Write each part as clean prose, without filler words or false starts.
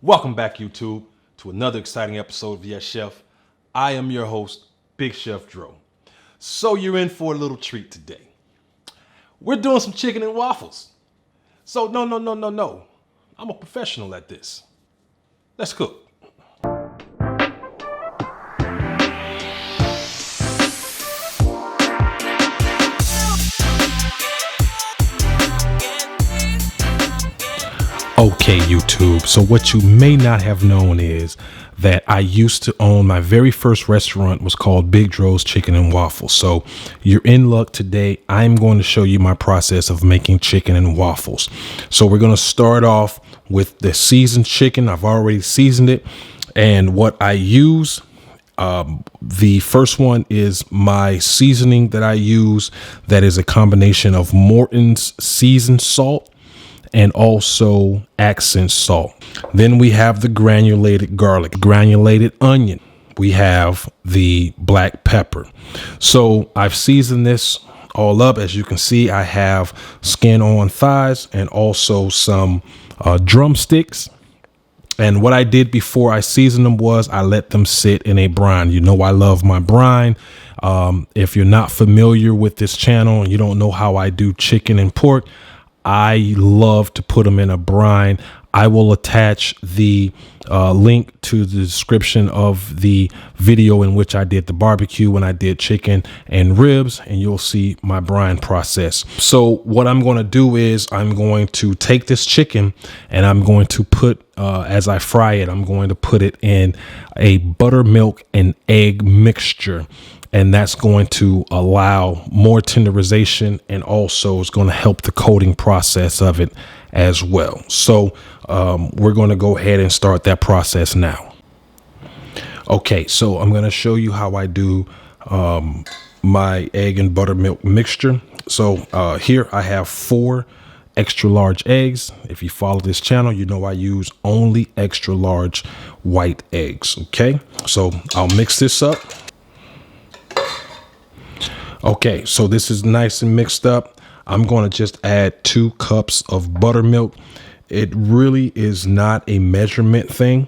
Welcome back, YouTube, to another exciting episode of Yes Chef. I am your host, Big Chef Dro. So you're in for a little treat today. We're doing some chicken and waffles. So no. I'm a professional at this. Let's cook. Okay, YouTube, so what you may not have known is that I used to own, my very first restaurant was called Big Dro's Chicken and Waffles. So you're in luck today. I'm going to show you my process of making chicken and waffles. So we're going to start off with the seasoned chicken. I've already seasoned it. And what I use, the first one is my seasoning that I use. That is a combination of Morton's seasoned salt and also accent salt. Then we have the granulated garlic, granulated onion. We have the black pepper. So I've seasoned this all up. As you can see, I have skin on thighs and also some drumsticks. And what I did before I seasoned them was I let them sit in a brine. You know, I love my brine. If you're not familiar with this channel and you don't know how I do chicken and pork, I love to put them in a brine. I will attach the link to the description of the video in which I did the barbecue when I did chicken and ribs, and you'll see my brine process. So what I'm going to do is I'm going to take this chicken and I'm going to put, as I fry it, I'm going to put it in a buttermilk and egg mixture. And that's going to allow more tenderization and also is going to help the coating process of it as well. So we're going to go ahead and start that process now. Okay, so I'm going to show you how I do my egg and buttermilk mixture. So here I have 4 extra large eggs. If you follow this channel, you know I use only extra large white eggs. Okay, so I'll mix this up. Okay, so this is nice and mixed up. I'm going to just add 2 cups of buttermilk. It really is not a measurement thing.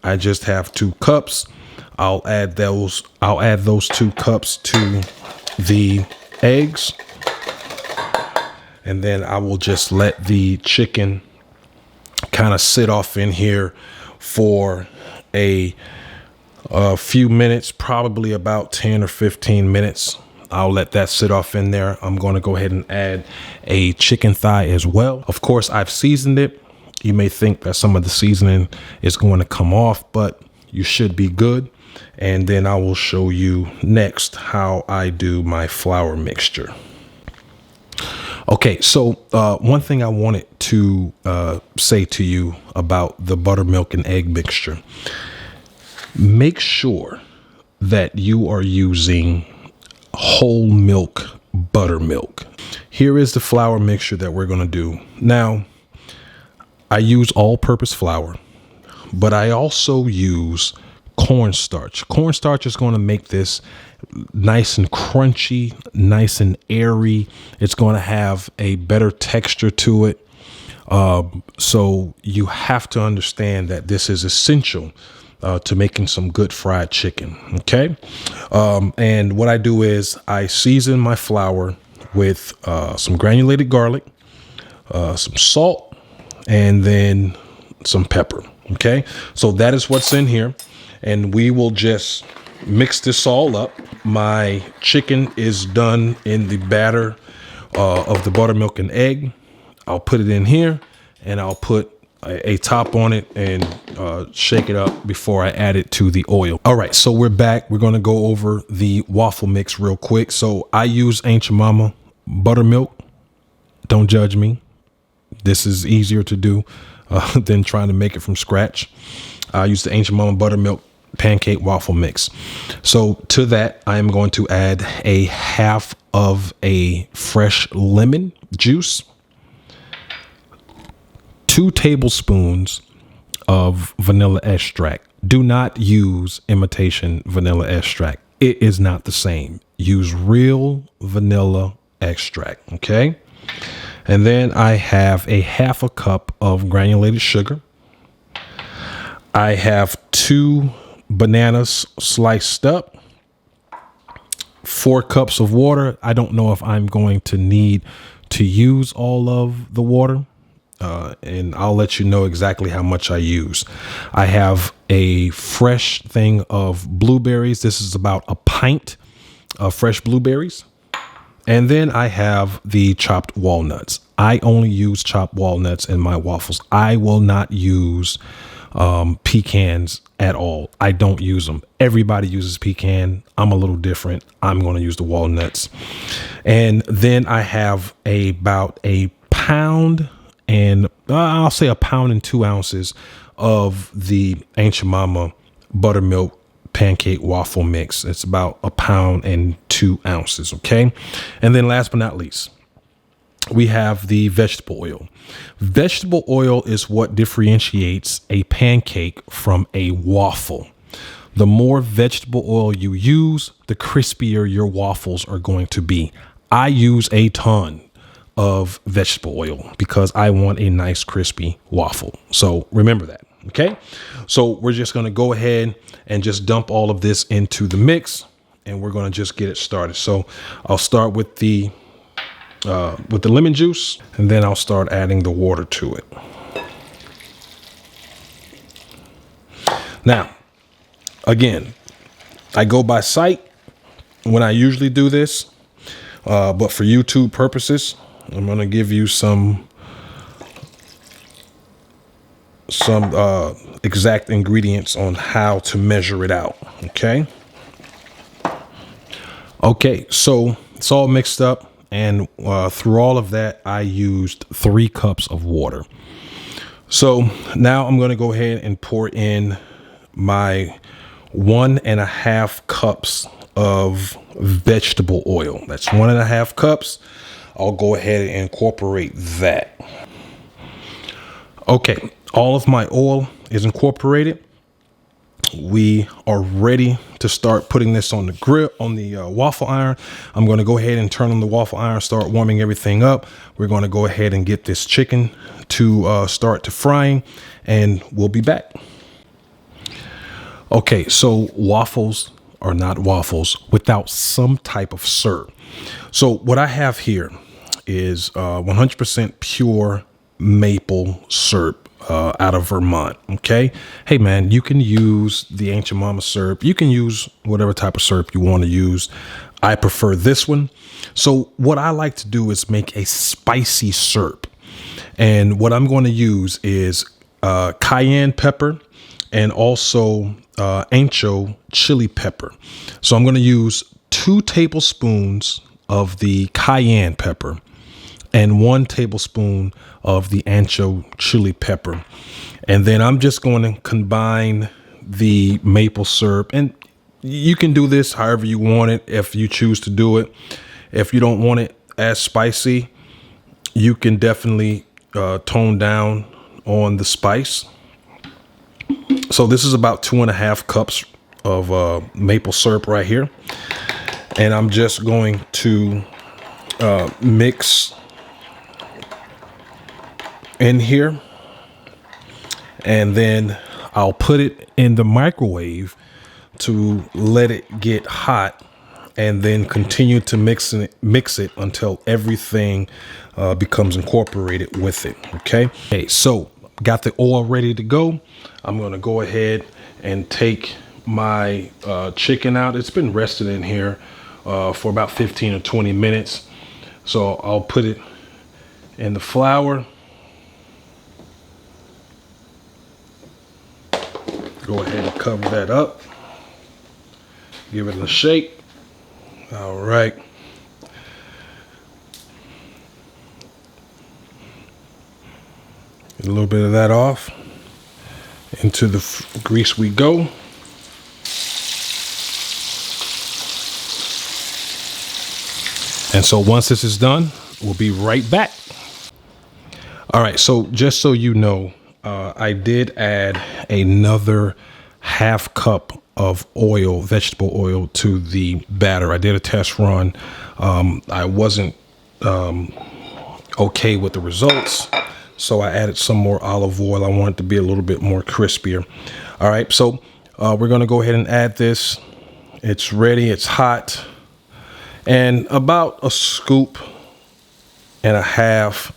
I just have 2 cups. I'll add those 2 cups to the eggs. And then I will just let the chicken kind of sit off in here for a few minutes, probably about 10 or 15 minutes. I'll let that sit off in there. I'm going to go ahead and add a chicken thigh as well. Of course, I've seasoned it. You may think that some of the seasoning is going to come off, but you should be good. And then I will show you next how I do my flour mixture. Okay, so one thing I wanted to say to you about the buttermilk and egg mixture. Make sure that you are using whole milk buttermilk. Here is the flour mixture that we're going to do. Now, I use all-purpose flour, but I also use cornstarch. Cornstarch is going to make this nice and crunchy, nice and airy. It's going to have a better texture to it. So you have to understand that this is essential to making some good fried chicken. Okay. And what I do is I season my flour with some granulated garlic, some salt, and then some pepper. Okay. So that is what's in here. And we will just mix this all up. My chicken is done in the batter of the buttermilk and egg. I'll put it in here and I'll put a top on it and shake it up before I add it to the oil. All right, so we're back. We're going to go over the waffle mix real quick. So I use Ain't Your Mama buttermilk. Don't judge me. This is easier to do than trying to make it from scratch. I use the Ain't Your Mama buttermilk pancake waffle mix. So to that, I am going to add a half of a fresh lemon juice, 2 tablespoons of vanilla extract. Do not use imitation vanilla extract. It is not the same. Use real vanilla extract. Okay. And then I have a half a cup of granulated sugar. I have 2 bananas sliced up, 4 cups of water. I don't know if I'm going to need to use all of the water, and I'll let you know exactly how much I use. I have a fresh thing of blueberries. This is about a pint of fresh blueberries. And then I have the chopped walnuts. I only use chopped walnuts in my waffles. I will not use pecans at all. I don't use them. Everybody uses pecan. I'm a little different. I'm going to use the walnuts. And then I have about a pound and I'll say a pound and 2 ounces of the Aunt Your Mama buttermilk pancake waffle mix. It's about a pound and 2 ounces. Okay. And then last but not least, we have the vegetable oil. Vegetable oil is what differentiates a pancake from a waffle. The more vegetable oil you use, the crispier your waffles are going to be. I use a ton of vegetable oil because I want a nice crispy waffle. So remember that. Okay. So we're just going to go ahead and just dump all of this into the mix, and we're going to just get it started. So I'll start with the lemon juice, and then I'll start adding the water to it. Now, again, I go by sight when I usually do this, but for YouTube purposes, I'm going to give you some exact ingredients on how to measure it out. Okay, so it's all mixed up, and through all of that, I used 3 cups of water. So now I'm going to go ahead and pour in my 1.5 cups of vegetable oil. That's 1.5 cups. I'll go ahead and incorporate that. Okay, all of my oil is incorporated. We are ready to start putting this on the grill, on the waffle iron. I'm going to go ahead and turn on the waffle iron, start warming everything up. We're going to go ahead and get this chicken to start to frying, and we'll be back. Okay, so waffles are not waffles without some type of syrup. So what I have here is 100% pure maple syrup out of Vermont. Okay. Hey man, you can use the Aunt Your Mama syrup. You can use whatever type of syrup you want to use. I prefer this one. So what I like to do is make a spicy syrup. And what I'm going to use is cayenne pepper and also ancho chili pepper. So I'm going to use 2 tablespoons of the cayenne pepper and 1 tablespoon of the ancho chili pepper. And then I'm just going to combine the maple syrup, and you can do this however you want it if you choose to do it. If you don't want it as spicy, you can definitely tone down on the spice. So this is about 2.5 cups of maple syrup right here. And I'm just going to mix in here, and then I'll put it in the microwave to let it get hot, and then continue to mix it until everything becomes incorporated with it. Okay, so got the oil ready to go. I'm going to go ahead and take my chicken out. It's been rested in here for about 15 or 20 minutes. So I'll put it in the flour. Go ahead and cover that up. Give it a shake. All right. Get a little bit of that off. Into the grease we go. And so once this is done, we'll be right back. All right, so just so you know, I did add another 1/2 cup of oil, vegetable oil, to the batter. I did a test run. I wasn't okay with the results, so I added some more olive oil. I want it to be a little bit more crispier. All right, so we're gonna go ahead and add this. It's ready, it's hot. And about a scoop and a half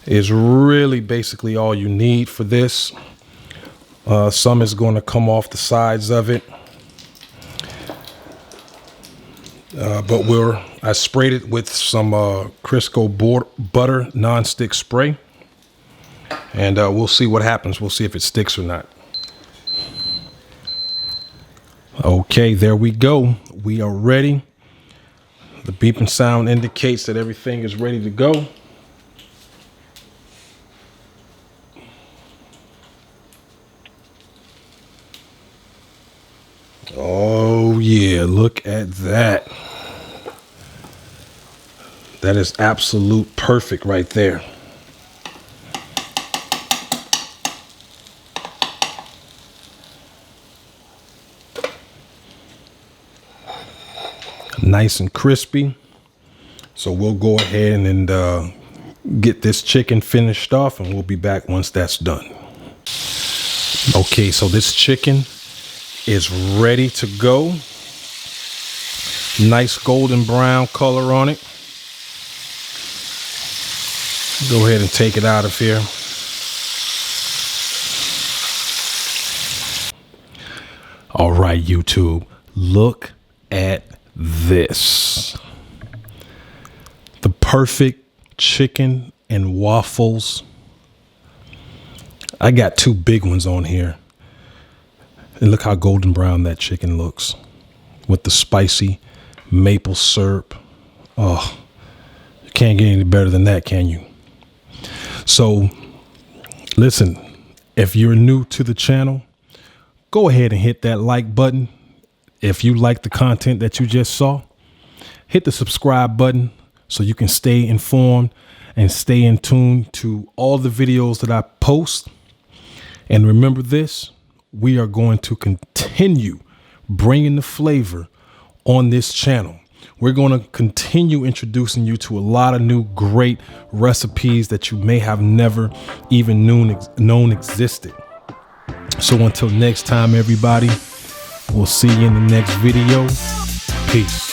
is really basically all you need for this. Some is going to come off the sides of it. But I sprayed it with some Crisco butter non-stick spray. And we'll see what happens. We'll see if it sticks or not. Okay, there we go. We are ready. The beeping sound indicates that everything is ready to go. Oh yeah, look at that. That is absolute perfect right there. Nice and crispy. So we'll go ahead and get this chicken finished off, and we'll be back once that's done. Okay, so this chicken is ready to go. Nice golden brown color on it. Go ahead and take it out of here. All right, YouTube, look at this. The perfect chicken and waffles. I got two big ones on here. And look how golden brown that chicken looks with the spicy maple syrup. Oh, you can't get any better than that, can you? So listen, if you're new to the channel, go ahead and hit that like button. If you like the content that you just saw, hit the subscribe button so you can stay informed and stay in tune to all the videos that I post. And remember this, we are going to continue bringing the flavor on this channel. We're going to continue introducing you to a lot of new great recipes that you may have never even known existed. So until next time, everybody, we'll see you in the next video. Peace.